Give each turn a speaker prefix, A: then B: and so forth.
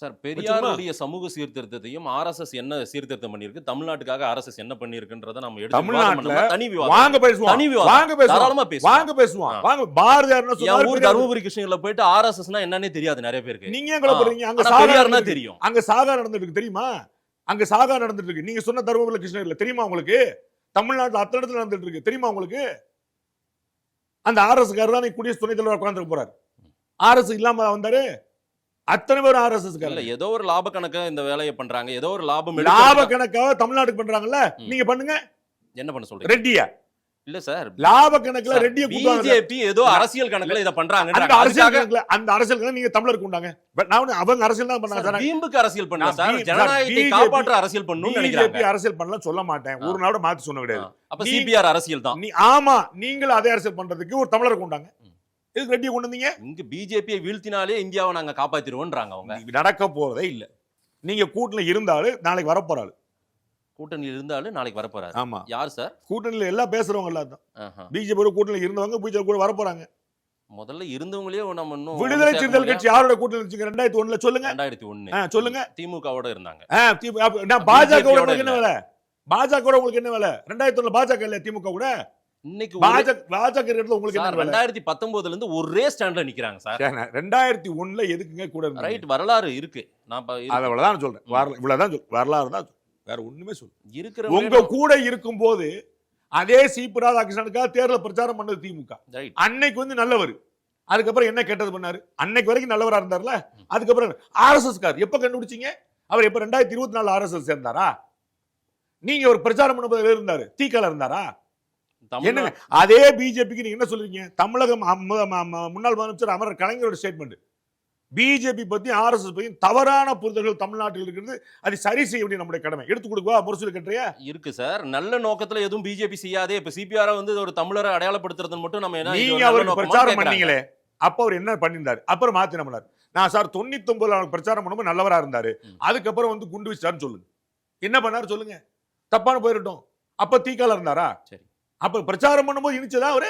A: Sir பெரியாருடைய சமூக சீர்திருத்தத்தையும் RSS என்ன சீர்திருத்தம் பண்ணிருக்கு, தமிழ்நாட்டுக்காக ஆர்எஸ்எஸ் என்ன பண்ணிருக்குன்றத நம்ம எடுத்து
B: தமிழ்நாட்டுல
A: தனி விவாதம்.
B: வாங்க பேசுவோம்,
A: தனி விவாதம்.
B: வாங்க பேசுவோம்,
A: தாராளமா பேசுவோம்.
B: வாங்க பேசுவோம், வாங்க. பாரதியார் என்ன
A: என்
B: சொன்னாரு?
A: ஊர் தருமபுரி கிருஷ்ணகிரில போயிட்டு ஆர்எஸ்எஸ்னா என்னன்னே தெரியாது நிறைய பேருக்கு.
B: நீங்க ஏன் குழப்பறீங்க? அங்க
A: ஆனா
B: சாகா
A: பெரியார்னா
B: நடந்துட்டு
A: தெரியும்.
B: அங்க சாகா நடந்துட்டு இருக்கு தெரியுமா? அங்க சாகா நடந்துட்டு இருக்கு. நீங்க சொன்ன தருமபுரி கிருஷ்ணகிரில தெரியுமா உங்களுக்கு? தமிழ்நாட்டுல அத்தனை இடத்துல நடந்துட்டு இருக்கு தெரியுமா உங்களுக்கு? அந்த ஆர்எஸ் காரர் தான் குடியரசு துணைத் தலைவர் உட்கார்ந்து போறாரு. ஆர்எஸ் இல்லாம வந்தாரு. அத்தனை பேர் ஆர்எஸ்எஸ்
A: இல்ல ஏதோ ஒரு லாப கணக்கா இந்த வேலையை பண்றாங்க, ஏதோ ஒரு லாபம்
B: லாப கணக்காக தமிழ்நாட்டுக்கு பண்றாங்கல்ல, நீங்க பண்ணுங்க.
A: என்ன பண்ண சொல்றீங்க?
B: ரெட்டியா
A: இல்ல சார்,
B: லாப கணக்குல ரெட்டிய
A: பிஜேபி ஏதோ அரசியல் கணக்குல இத பண்றாங்க.
B: அந்த அரசியல் கணக்குல அந்த அரசியல் கணக்குல நீங்க தமிழருக்கு உண்டாங்க. நான் அவங்க அரசியல் தான் பண்ணாங்க சார்.
A: வீம்புக்கு அரசியல் பண்ணல சார், ஜனநாயகத்தை காப்பாற்ற அரசியல் பண்ணனும்னு நினைக்கிறாங்க.
B: பிஜேபி அரசியல் பண்ணல சொல்ல மாட்டேன், ஒரு நாளோட மாத்தி சொன்ன கிடையாது.
A: அப்ப சிபிஆர் அரசியல் தான்.
B: நீ ஆமா, நீங்களும் அதே அரசியல் பண்றதுக்கு ஒரு தமிழருக்கு உண்டாங்க. எதுக்கு ரெட்டியை கொண்டு வந்தீங்க?
A: இங்க பிஜேபியை வீழ்த்தினாலே இந்தியாவை நாங்க காப்பாத்திடுவோம்ன்றாங்க அவங்க.
B: நடக்க போறதே இல்ல. நீங்க கூட்டணியில இருந்தாலும் நாளைக்கு வர போறாரு.
A: கூட்டணியில் இருந்தாலும் நாளைக்கு வர போறாரு.
B: ஆமா.
A: யார் சார்?
B: கூட்டணியில எல்லாம் பேசுறவங்க எல்லாம் தான். பிஜேபி கூட்டணியில இருந்தவங்க பிஜேபி கூட வர போறாங்க.
A: முதல்ல இருந்தவங்களே நம்ம இன்னும்
B: விடுதலை சிறுத்தைகள் கட்சி யாரோட கூட்டணி இருந்துச்சு 2001ல சொல்லுங்க.
A: 2001
B: சொல்லுங்க.
A: திமுகவோட இருந்தாங்க.
B: நான் பாஜக உங்களுக்கு என்ன வேலை? பாஜக கூட உங்களுக்கு என்ன வேலை? 2001ல பாஜக இல்ல திமுக கூட.
A: இன்னைக்கு
B: பாஜக இடத்துல உங்களுக்கு என்ன வேலை?
A: 2019ல இருந்து ஒரே ஸ்டாண்ட்ல நிக்கிறாங்க சார்.
B: 2001ல எதுக்குங்க கூட இருந்தாங்க?
A: ரைட், வரலாறு இருக்கு. நான்
B: அவ்வளவுதான் சொல்றேன். இவ்வளவுதான் வரலாறு தான், வேற ஒண்ணுமே சொல்ல.
A: இருக்கிற
B: உங்க கூட இருக்கும்போது அதே சிபி ராதாகிருஷ்ணனுக்காக தேர்தல் பிரச்சாரம் பண்ணது திமுக. அன்னைக்கு வந்து நல்லவர், அதுக்கப்புறம் என்ன கெட்டது பண்ணாரு? அன்னைக்கு வரைக்கும் நல்லவரா இருந்தார்ல, அதுக்கப்புறம் ஆர்எஸ்எஸ் கார் எப்ப கண்டுபிடிச்சீங்க? அவர் எப்ப 2024 ஆர்எஸ்எஸ் சேர்ந்தாரா? நீங்க ஒரு பிரச்சாரம் பண்ணும்போது இருந்தாரு, தீக்கால இருந்தாரா? என்ன அதே பிஜேபிக்கு நீங்க என்ன சொல்றீங்க? தமிழக முன்னாள் முதலமைச்சர் அமரர் கலைஞரோட ஸ்டேட்மெண்ட், பிஜேபி பத்தி ஆர்எஸ்எஸ் பத்தி தவறான புரிதல்கள் தமிழ்நாட்டில் இருக்கிறது, அது சரி செய்ய வேண்டிய நம்முடைய கடமை. எடுத்து கொடுக்கவா முரசொலி கட்டுறியா?
A: இருக்கு சார். நல்ல நோக்கத்துல எதுவும் பிஜேபி செய்யாதே. இப்ப சிபிஆர் வந்து ஒரு தமிழரை அடையாளப்படுத்துறது மட்டும் நம்ம என்ன,
B: நீங்க அவருக்கு பிரச்சாரம் பண்ணீங்களே, அப்ப அவர் என்ன பண்ணிருந்தாரு? அப்புறம் மாத்தி நம்மளார் நான் சார் 99ல அவருக்கு பிரச்சாரம் பண்ணும்போது நல்லவரா இருந்தாரு, அதுக்கப்புறம் வந்து குண்டு வச்சாருன்னு சொல்லுங்க. என்ன பண்ணாரு சொல்லுங்க, தப்பான போயிரட்டும். அப்ப தீக்கால இருந்தாரா? சரி, அப்ப பிரச்சாரம் பண்ணும்போது இனிச்சதா அவரு?